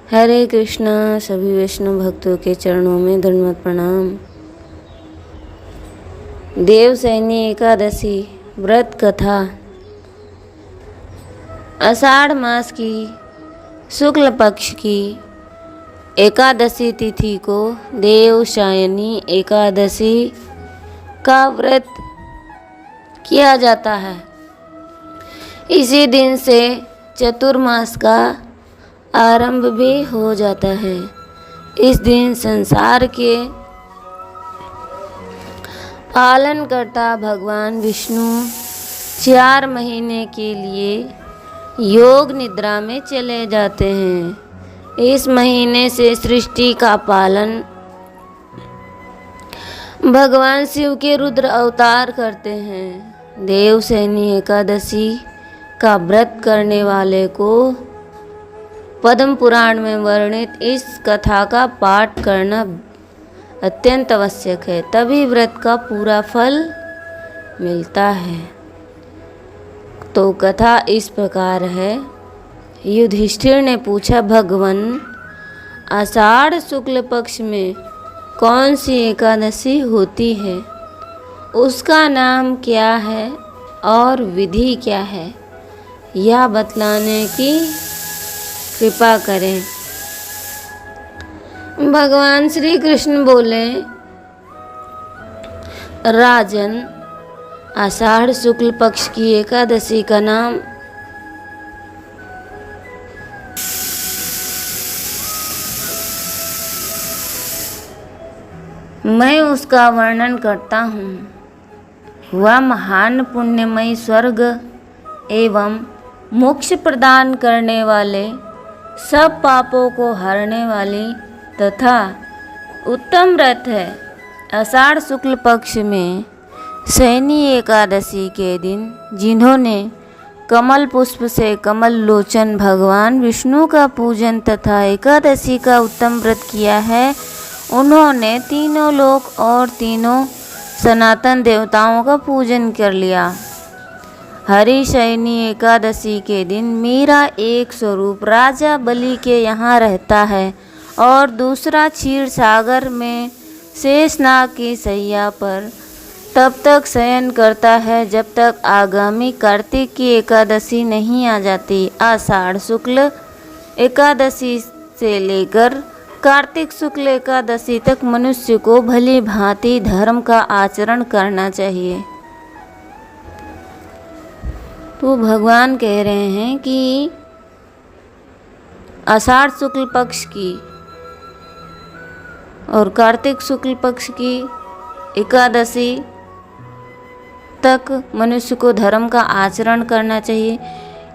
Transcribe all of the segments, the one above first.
हरे कृष्णा। सभी वैष्णव भक्तों के चरणों में दंडवत प्रणाम। देवशयनी एकादशी व्रत कथा। आषाढ़ मास की शुक्ल पक्ष की एकादशी तिथि को देवशयनी एकादशी का व्रत किया जाता है। इसी दिन से चतुर्मास का आरंभ भी हो जाता है। इस दिन संसार के पालनकर्ता भगवान विष्णु 4 महीने के लिए योग निद्रा में चले जाते हैं। इस महीने से सृष्टि का पालन भगवान शिव के रुद्र अवतार करते हैं। देवशयनी एकादशी का व्रत करने वाले को पद्म पुराण में वर्णित इस कथा का पाठ करना अत्यंत आवश्यक है, तभी व्रत का पूरा फल मिलता है। तो कथा इस प्रकार है। युधिष्ठिर ने पूछा, भगवन, आषाढ़ शुक्ल पक्ष में कौन सी एकादशी होती है? उसका नाम क्या है और विधि क्या है? यह बतलाने की कृपा करें। भगवान श्री कृष्ण बोले, राजन, आषाढ़ शुक्ल पक्ष की एकादशी का नाम मैं उसका वर्णन करता हूँ। वह महान पुण्यमयी स्वर्ग एवं मोक्ष प्रदान करने वाले, सब पापों को हरने वाली तथा उत्तम व्रत है। आषाढ़ शुक्ल पक्ष में शयनी एकादशी के दिन जिन्होंने कमल पुष्प से कमल लोचन भगवान विष्णु का पूजन तथा एकादशी का उत्तम व्रत किया है, उन्होंने तीनों लोक और तीनों सनातन देवताओं का पूजन कर लिया। हरिशयनी एकादशी के दिन मेरा एक स्वरूप राजा बलि के यहाँ रहता है और दूसरा क्षीर सागर में शेषनाग की सैया पर तब तक शयन करता है जब तक आगामी कार्तिक की एकादशी नहीं आ जाती। आषाढ़ शुक्ल एकादशी से लेकर कार्तिक शुक्ल एकादशी तक मनुष्य को भली भांति धर्म का आचरण करना चाहिए। तो भगवान कह रहे हैं कि आषाढ़ शुक्ल पक्ष की और कार्तिक शुक्ल पक्ष की एकादशी तक मनुष्य को धर्म का आचरण करना चाहिए,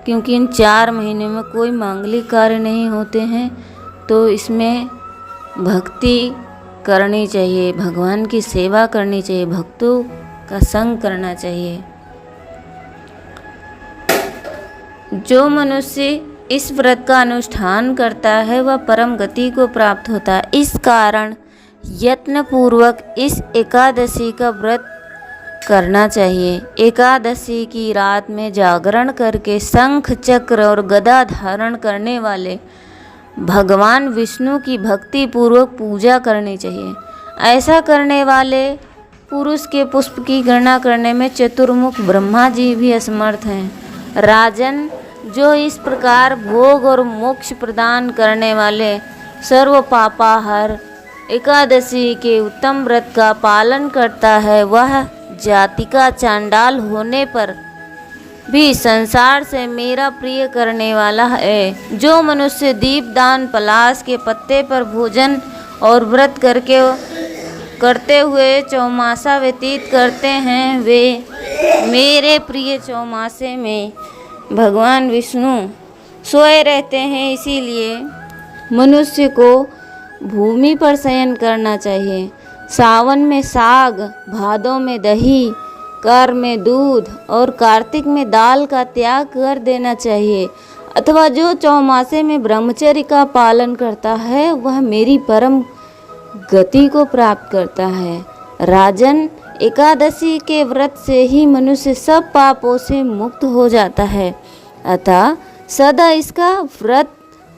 क्योंकि इन 4 महीने में कोई मांगलिक कार्य नहीं होते हैं। तो इसमें भक्ति करनी चाहिए, भगवान की सेवा करनी चाहिए, भक्तों का संग करना चाहिए। जो मनुष्य इस व्रत का अनुष्ठान करता है वह परम गति को प्राप्त होता है। इस कारण यत्न पूर्वक इस एकादशी का व्रत करना चाहिए। एकादशी की रात में जागरण करके शंख चक्र और गदा धारण करने वाले भगवान विष्णु की भक्ति पूर्वक पूजा करनी चाहिए। ऐसा करने वाले पुरुष के पुष्प की गणना करने में चतुर्मुख ब्रह्मा जी भी असमर्थ हैं। राजन, जो इस प्रकार भोग और मोक्ष प्रदान करने वाले सर्व पापाहर एकादशी के उत्तम व्रत का पालन करता है, वह जाति का चांडाल होने पर भी संसार से मेरा प्रिय करने वाला है। जो मनुष्य दीपदान पलाश के पत्ते पर भोजन और व्रत करते हुए चौमासा व्यतीत करते हैं, वे मेरे प्रिय चौमासे में भगवान विष्णु सोए रहते हैं। इसीलिए मनुष्य को भूमि पर शयन करना चाहिए। सावन में साग, भादों में दही, कर में दूध और कार्तिक में दाल का त्याग कर देना चाहिए। अथवा जो चौमासे में ब्रह्मचर्य का पालन करता है वह मेरी परम गति को प्राप्त करता है। राजन, एकादशी के व्रत से ही मनुष्य सब पापों से मुक्त हो जाता है। अतः सदा इसका व्रत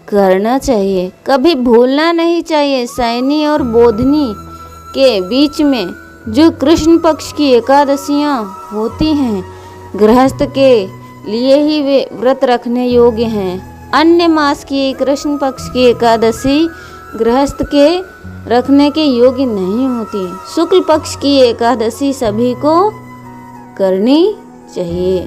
करना चाहिए। कभी भूलना नहीं चाहिए शयनी और बोधनी के बीच में जो कृष्ण पक्ष की एकादशियाँ होती हैं, गृहस्थ के लिए ही वे व्रत रखने योग्य हैं। अन्य मास की कृष्ण पक्ष की एकादशी गृहस्थ के रखने के योग्य नहीं होती। शुक्ल पक्ष की एकादशी सभी को करनी चाहिए।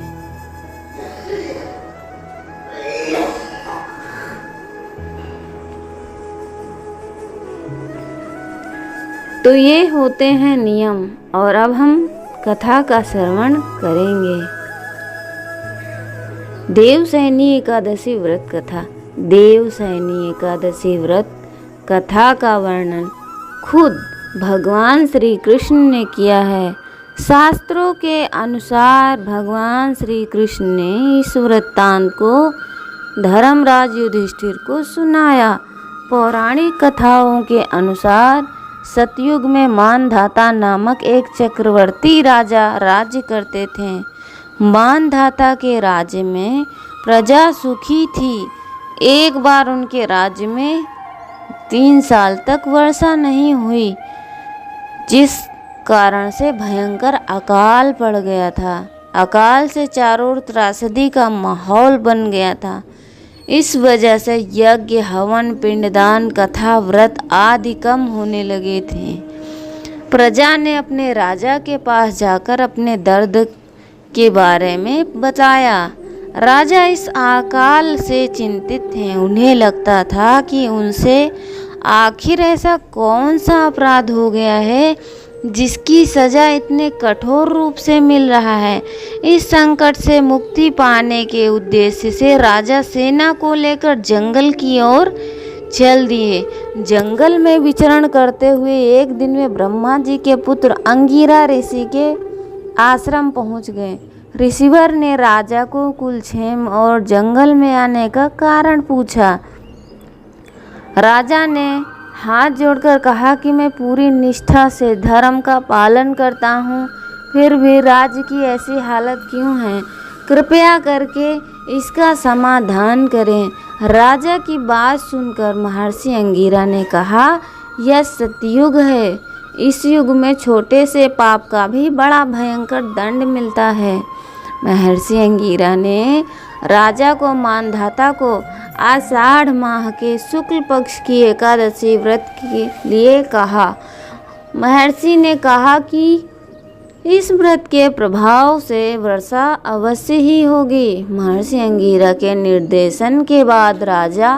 तो ये होते हैं नियम, और अब हम कथा का श्रवण करेंगे। देवशयनी एकादशी व्रत कथा। देवशयनी एकादशी व्रत कथा का वर्णन खुद भगवान श्री कृष्ण ने किया है। शास्त्रों के अनुसार भगवान श्री कृष्ण ने इस वृत्तांत को धर्मराज युधिष्ठिर को सुनाया। पौराणिक कथाओं के अनुसार सतयुग में मानधाता नामक एक चक्रवर्ती राजा राज्य करते थे। मानधाता के राज्य में प्रजा सुखी थी। एक बार उनके राज्य में 3 साल तक वर्षा नहीं हुई, जिस कारण से भयंकर अकाल पड़ गया था। अकाल से चारों ओर त्रासदी का माहौल बन गया था। इस वजह से यज्ञ, हवन, पिंडदान, कथा, व्रत आदि कम होने लगे थे। प्रजा ने अपने राजा के पास जाकर अपने दर्द के बारे में बताया। राजा इस अकाल से चिंतित थे। उन्हें लगता था कि उनसे आखिर ऐसा कौन सा अपराध हो गया है जिसकी सजा इतने कठोर रूप से मिल रहा है। इस संकट से मुक्ति पाने के उद्देश्य से राजा सेना को लेकर जंगल की ओर चल दिए। जंगल में विचरण करते हुए एक दिन में ब्रह्मा जी के पुत्र अंगिरा ऋषि के आश्रम पहुंच गए। ऋषिवर ने राजा को कुलक्षेम और जंगल में आने का कारण पूछा। राजा ने हाथ जोड़कर कहा कि मैं पूरी निष्ठा से धर्म का पालन करता हूँ, फिर भी राज्य की ऐसी हालत क्यों है? कृपया करके इसका समाधान करें। राजा की बात सुनकर महर्षि अंगिरा ने कहा, यह सतयुग है। इस युग में छोटे से पाप का भी बड़ा भयंकर दंड मिलता है। महर्षि अंगिरा ने राजा को मानधाता को आषाढ़ माह के शुक्ल पक्ष की एकादशी व्रत के लिए कहा। महर्षि ने कहा कि इस व्रत के प्रभाव से वर्षा अवश्य ही होगी। महर्षि अंगिरा के निर्देशन के बाद राजा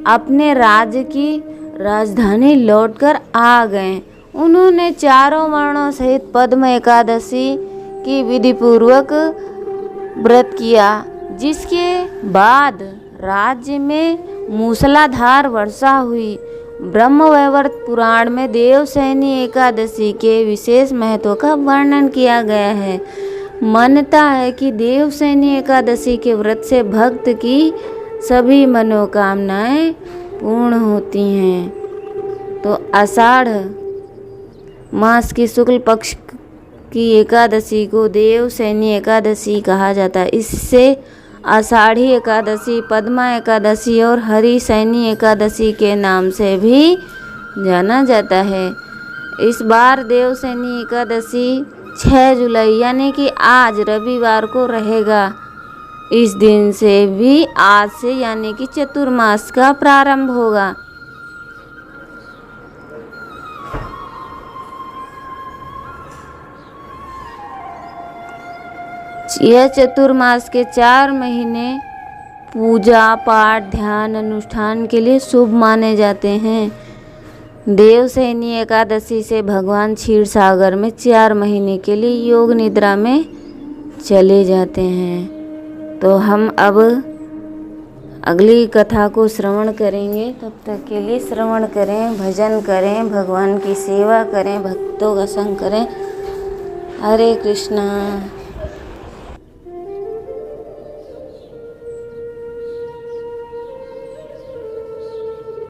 अपने राज्य की राजधानी लौटकर आ गए। उन्होंने चारों वर्णों सहित पद्म एकादशी की विधिपूर्वक व्रत किया, जिसके बाद राज्य में मूसलाधार वर्षा हुई। ब्रह्मवैवर्त पुराण में देवशयनी एकादशी के विशेष महत्व का वर्णन किया गया है। मान्यता है कि देवशयनी एकादशी के व्रत से भक्त की सभी मनोकामनाएं पूर्ण होती हैं। तो आषाढ़ मास की शुक्ल पक्ष की एकादशी को देवशयनी एकादशी कहा जाता है। इससे आषाढ़ी एकादशी, पद्मा एकादशी और हरिशयनी एकादशी के नाम से भी जाना जाता है। इस बार देवशयनी एकादशी 6 जुलाई यानी कि आज रविवार को रहेगा। इस दिन से भी आज से यानी कि चतुर्मास का प्रारंभ होगा। यह चतुर्मास के 4 महीने पूजा पाठ, ध्यान, अनुष्ठान के लिए शुभ माने जाते हैं। देवशयनी एकादशी से भगवान क्षीर सागर में 4 महीने के लिए योग निद्रा में चले जाते हैं। तो हम अब अगली कथा को श्रवण करेंगे। तब तक के लिए श्रवण करें, भजन करें, भगवान की सेवा करें, भक्तों का संग करें। हरे कृष्णा।